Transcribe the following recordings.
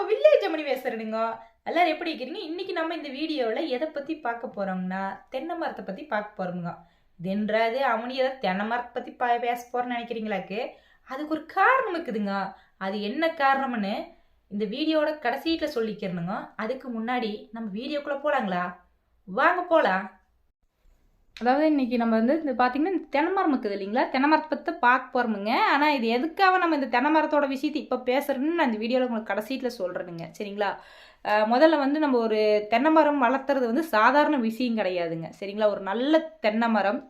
உங்க வில்லேஜ் ஜெமினி பேசுறேனுங்க. எல்லாரும் எப்படி இருக்கிறீங்க? இன்னைக்கு நம்ம இந்த வீடியோவில் எதை பற்றி பார்க்க போறோம்னா தென்னை மரத்தை பற்றி பார்க்க போறோம்ங்க. இதுன்றது அவனி ஏதாவது தென்னை மரத்தை பற்றி பேச போறேன்னு நினைக்கிறீங்களாக்கு? அதுக்கு ஒரு காரணம் இருக்குதுங்க. அது என்ன காரணம்னு இந்த வீடியோட கடைசியில சொல்லிக்கிறனுங்க. அதுக்கு முன்னாடி நம்ம வீடியோக்குள்ள போலாங்களா? வாங்க போலாம். அதாவது இன்னைக்கு நம்ம வந்து இந்த பார்த்தீங்கன்னா இந்த தென்னை மரம் இருக்குது இல்லைங்களா, தென்னை மரத்தை பற்றி பார்க்க போகிறோமுங்க. ஆனால் இது எதுக்காக நம்ம இந்த தென்னை மரத்தோட விஷயத்தை இப்போ பேசுகிறேன்னு நான் இந்த வீடியோவில் உங்களுக்கு கடைசியில் சொல்கிறேனுங்க, சரிங்களா? முதல்ல வந்து நம்ம ஒரு தென்னை மரம் வளர்த்துறது வந்து சாதாரண விஷயம் கிடையாதுங்க, சரிங்களா? ஒரு நல்ல தென்னை மரம்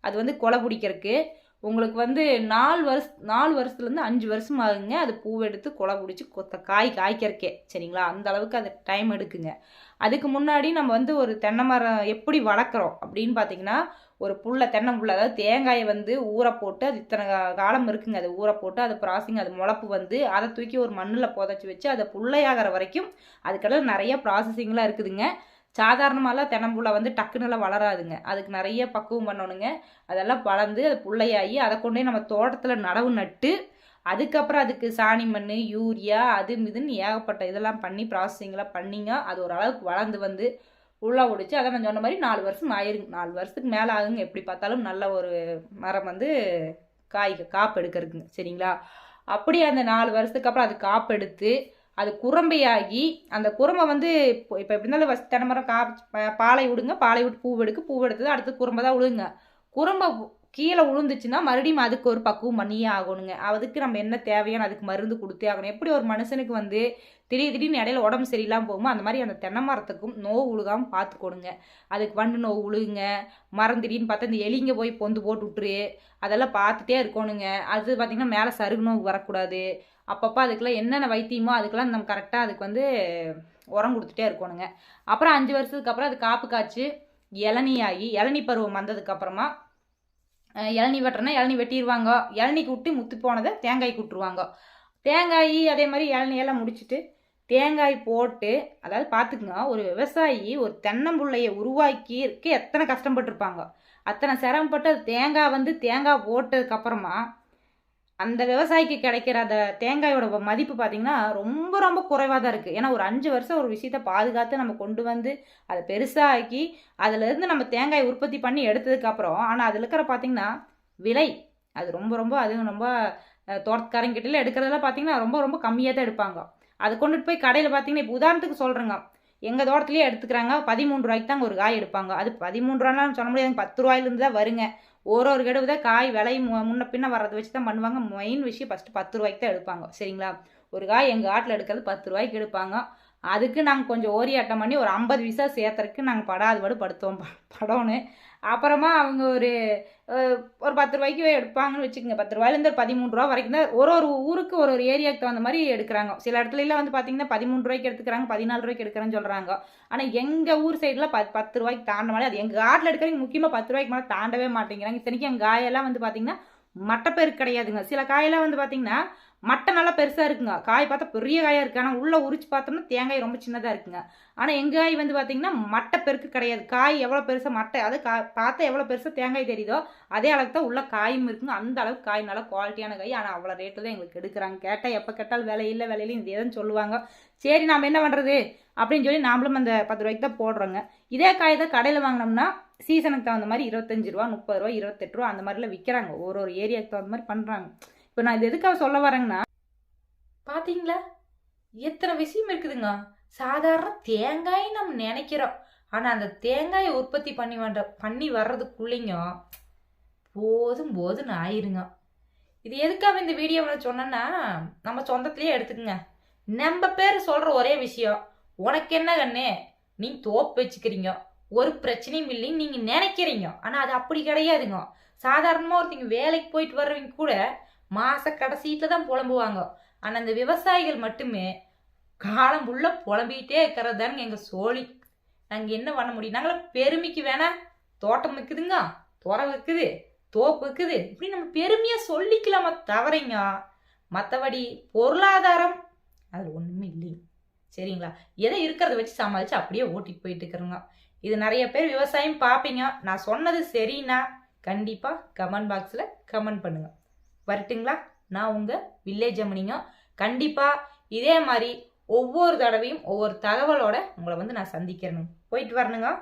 அது வந்து கொலை பிடிக்கிறதுக்கு உங்களுக்கு வந்து 4 வருஷத்துலேருந்து 5 வருஷம் ஆகுங்க. அது பூவெடுத்து கொலை பிடிச்சி காய் காய்க்கிறக்கே, சரிங்களா? அந்த அளவுக்கு அது டைம் எடுக்குங்க. அதுக்கு முன்னாடி நம்ம வந்து ஒரு தென்னை மரம் எப்படி வளர்க்குறோம் அப்படின்னு பார்த்தீங்கன்னா, ஒரு தென்னை புல்லை, அதாவது தேங்காயை வந்து ஊற போட்டு அது இத்தனை காலம் இருக்குங்க. அது ஊற போட்டு அது ப்ராசஸிங், அது முளப்பு வந்து அதை தூக்கி ஒரு மண்ணில் புதைச்சி வச்சு அதை புள்ளையாகிற வரைக்கும் அதுக்கெல்லாம் நிறைய ப்ராசஸிங்லாம் இருக்குதுங்க. சாதாரணமாலாம் தென்னம்புள்ள வந்து டக்குனுலாம் வளராதுங்க. அதுக்கு நிறைய பக்குவம் பண்ணணுங்க. அதெல்லாம் வளர்ந்து அது புள்ளையாகி அதை கொண்டே நம்ம தோட்டத்தில் நடவு நட்டு அதுக்கப்புறம் அதுக்கு சாணி மண், யூரியா, அது இதுன்னு ஏகப்பட்ட இதெல்லாம் பண்ணி ப்ராசஸிங்லாம் பண்ணிங்க. அது ஓரளவுக்கு வளர்ந்து வந்து உள்ளே ஒடிச்சு அதை நான் சொன்ன மாதிரி 4 வருஷம் ஆயிருங்க. 4 வருஷத்துக்கு மேலே ஆகுங்க. எப்படி பார்த்தாலும் நல்ல ஒரு மரம் வந்து காப்பு எடுக்கிறதுக்குங்க, சரிங்களா? அப்படி அந்த 4 வருஷத்துக்கு அப்புறம் அது காப்பு எடுத்து அது குரம்பையாகி அந்த குரம்பை வந்து இப்போ எப்படி இருந்தாலும் தென்னை மரம் பாலை விடுங்க, பாலை விட்டு பூ எடுத்தது அடுத்து குரம்பை தான் விழுங்க. குரம்பை கீழே விழுந்துச்சுன்னா மறுபடியும் அதுக்கு ஒரு பக்குவம் பண்ணியே ஆகணுங்க. அதுக்கு நம்ம என்ன தேவையான அதுக்கு மருந்து கொடுத்தே ஆகணும். எப்படி ஒரு மனுஷனுக்கு வந்து திடீர்னு இடையில உடம்பு சரியில்லாமல் போகுமோ அந்த மாதிரி அந்த தென்னை மரத்துக்கும் நோவு விழுகாமல் பார்த்துக்கணுங்க. அதுக்கு வண்டு நோவு விழுகுங்க, மரம் திடீர்னு பார்த்தா இந்த எலிங்க போய் பொந்து போட்டு விட்டுரு, அதெல்லாம் பார்த்துட்டே இருக்கணுங்க. அது பார்த்திங்கன்னா மேலே சருகு நோவு வரக்கூடாது. அப்பப்போ அதுக்கெல்லாம் என்னென்ன வைத்தியமோ அதுக்கெல்லாம் நம்ம கரெக்டாக அதுக்கு வந்து உரம் கொடுத்துட்டே இருக்கணுங்க. அப்புறம் 5 வருஷத்துக்கு அப்புறம் அது காப்பு காய்ச்சி இளநீ இளநீ பருவம் வந்ததுக்கப்புறமா இளநீ வெட்டுறேன்னா இளநீ வெட்டிடுவாங்க. இளநீக்கு விட்டு முத்து போனதை தேங்காய்க்கு விட்டுருவாங்க. தேங்காய் அதே மாதிரி இளநியெல்லாம் முடிச்சுட்டு தேங்காய் போட்டு, அதாவது பார்த்துக்குங்க, ஒரு விவசாயி ஒரு தென்னம்புள்ளையை உருவாக்கி இருக்க எத்தனை கஷ்டப்பட்டுருப்பாங்க. அத்தனை சிரமப்பட்டு அது தேங்காய் போட்டதுக்கப்புறமா அந்த விவசாயிக்கு கிடைக்கிற அந்த தேங்காயோட மதிப்பு பார்த்திங்கன்னா ரொம்ப ரொம்ப குறைவாக தான் இருக்குது. ஏன்னா ஒரு 5 வருஷம் ஒரு விஷயத்தை பாதுகாத்து நம்ம கொண்டு வந்து அதை பெருசாக்கி அதிலேருந்து நம்ம தேங்காய் உற்பத்தி பண்ணி எடுத்ததுக்கப்புறம் ஆனால் அதில் இருக்கிற பார்த்திங்கன்னா விலை அது ரொம்ப ரொம்ப அதுவும் ரொம்ப தோட்டக்காரங்கிட்டலாம் எடுக்கிறதெல்லாம் பார்த்திங்கன்னா ரொம்ப ரொம்ப கம்மியாக தான் எடுப்பாங்க. அதை கொண்டுட்டு போய் கடையில் பார்த்திங்கன்னா இப்போ உதாரணத்துக்கு சொல்கிறேங்க, எங்கள் தோட்டத்துலேயே எடுத்துக்கிறாங்க 13 ரூபாய்க்கு தாங்க ஒரு காய் எடுப்பாங்க. அது 13 ரூபான்னு சொல்ல முடியாது, 10 ரூபாயிலேருந்து தான் வருங்க. ஒரு கடுவு தான் காய் விலை முன்ன பின்ன வர்றதை வச்சு தான் பண்ணுவாங்க. மெயின் விஷயம் ஃபஸ்ட்டு 10 ரூபாய்க்கு தான் எடுப்பாங்க, சரிங்களா? ஒரு காய் எங்கள் ஆட்டில் எடுக்கிறது 10 ரூபாய்க்கு எடுப்பாங்க. அதுக்கு நாங்கள் கொஞ்சம் ஓரியாட்டம் பண்ணி ஒரு 50 பைசா சேர்த்துறதுக்கு நாங்கள் படாது படுத்துவோம் படம்னு. அப்புறமா அவங்க ஒரு 10 ரூபாய்க்கு எடுப்பாங்கன்னு வச்சுக்கோங்க. 10 ரூபாயிலேருந்து ஒரு 13 ரூபா வரைக்கும் தான் ஒரு ஊருக்கு ஒரு ஏரியாவுக்கு தகுந்த மாதிரி எடுக்கிறாங்க. சில இடத்துலலாம் வந்து பார்த்திங்கன்னா 13 ரூபாய்க்கு எடுத்துக்கிறாங்க, 14 ரூபாய்க்கு எடுக்கிறேன்னு சொல்கிறாங்க. ஆனால் எங்கள் ஊர் சைடில் 10 ரூபாய்க்கு தாண்ட மாதிரி அது எங்கள் ஆட்டில் எடுக்கிறவங்க முக்கியமாக 10 ரூபாய்க்கு மேலே தாண்டவே மாட்டேங்கிறாங்க. இத்தனைக்கும் எங்கள் காயெல்லாம் வந்து பார்த்திங்கன்னா மட்டைப்பேருக்கு கிடையாதுங்க. சில காயெல்லாம் வந்து பார்த்திங்கன்னா மட்டை நல்லா பெருசாக இருக்குங்க, காய் பார்த்தா பெரிய காயாக இருக்குது. ஆனால் உள்ளே உரிச்சு பார்த்தோம்னா தேங்காய் ரொம்ப சின்னதாக இருக்குங்க. ஆனால் எங்கள் காய் வந்து பார்த்திங்கன்னா மட்டை பெருக்கு கிடையாது. காய் எவ்வளோ பெருசாக மட்டை அது பார்த்தா எவ்வளோ பெருசாக தேங்காய் தெரியுதோ அதே அளவுக்கு தான் உள்ள காயும் இருக்குங்க. அந்த அளவுக்கு காய் நல்லா குவாலிட்டியான காய். ஆனால் அவ்வளோ ரேட்டு தான் எங்களுக்கு எடுக்கிறாங்க. கேட்டால் எப்போ கேட்டாலும் விலையில்லை இந்த எதுன்னு சொல்லுவாங்க. சரி நாம் என்ன பண்ணுறது அப்படின்னு சொல்லி நாமளும் அந்த 10 ரூபாய்க்கு தான் போடுறோங்க. இதே காய் தான் கடையில் வாங்கினோம்னா சீசனுக்கு தகுந்த மாதிரி 25 ரூபா, 30 ரூபா, 28 ரூபா அந்த மாதிரிலாம் விற்கிறாங்க. ஒரு ஏரியாவுக்கு தகுந்த மாதிரி பண்ணுறாங்க. இப்போ நான் இது எதுக்காக சொல்ல வரேங்கன்னா, பார்த்தீங்களா எத்தனை விஷயம் இருக்குதுங்க. சாதாரண தேங்காய் நம்ம நினைக்கிறோம், ஆனால் அந்த தேங்காயை உற்பத்தி பண்ணி வர்றதுக்குள்ளேங்க போதும்னு ஆயிருங்க. இது எதுக்காக இந்த வீடியோவில் சொன்னேன்னா, நம்ம சொந்தத்திலேயே எடுத்துக்கோங்க. நம்ம பேர் சொல்கிற ஒரே விஷயம், உனக்கு என்ன கண்ணே நீ தோப்பு வச்சுக்கிறீங்க, ஒரு பிரச்சனையும் இல்லைன்னு நீங்கள் நினைக்கிறீங்க. ஆனால் அது அப்படி கிடையாதுங்க. சாதாரணமாக ஒருத்தங்க வேலைக்கு போயிட்டு வர்றவங்க கூட மாத கடைசியில் தான் புலம்புவாங்க. ஆனால் அந்த விவசாயிகள் மட்டுமே காலம் ஃபுல்ல புலம்பிகிட்டே இருக்கிறது தானுங்க எங்கள் சோழி. நாங்கள் என்ன பண்ண முடியும்? நாங்களாம் பெருமைக்கு வேணா தோட்டம் இருக்குதுங்க, துறவு இருக்குது, தோப்பு இருக்குது, இப்படி நம்ம பெருமையாக சொல்லிக்கலாமா தவறைங்க. மற்றபடி பொருளாதாரம் அது ஒன்றுமே இல்லைங்க, சரிங்களா? எதை இருக்கிறத வச்சு சமாளித்து அப்படியே ஓட்டிட்டு போயிட்டு இருக்கிறோங்க. இது நிறைய பேர் விவசாயம் பார்ப்பீங்க. நான் சொன்னது சரின்னா கண்டிப்பாக கமெண்ட் பாக்ஸில் கமெண்ட் பண்ணுங்கள். வரட்டுங்களா? நான் உங்கள் வில்லேஜ் ஜெமினிங்க. கண்டிப்பாக இதே மாதிரி ஒவ்வொரு தடவையும் ஒவ்வொரு தகவலோட உங்களை வந்து நான் சந்திக்கிறேனுங்க. போயிட்டு வரணுங்க.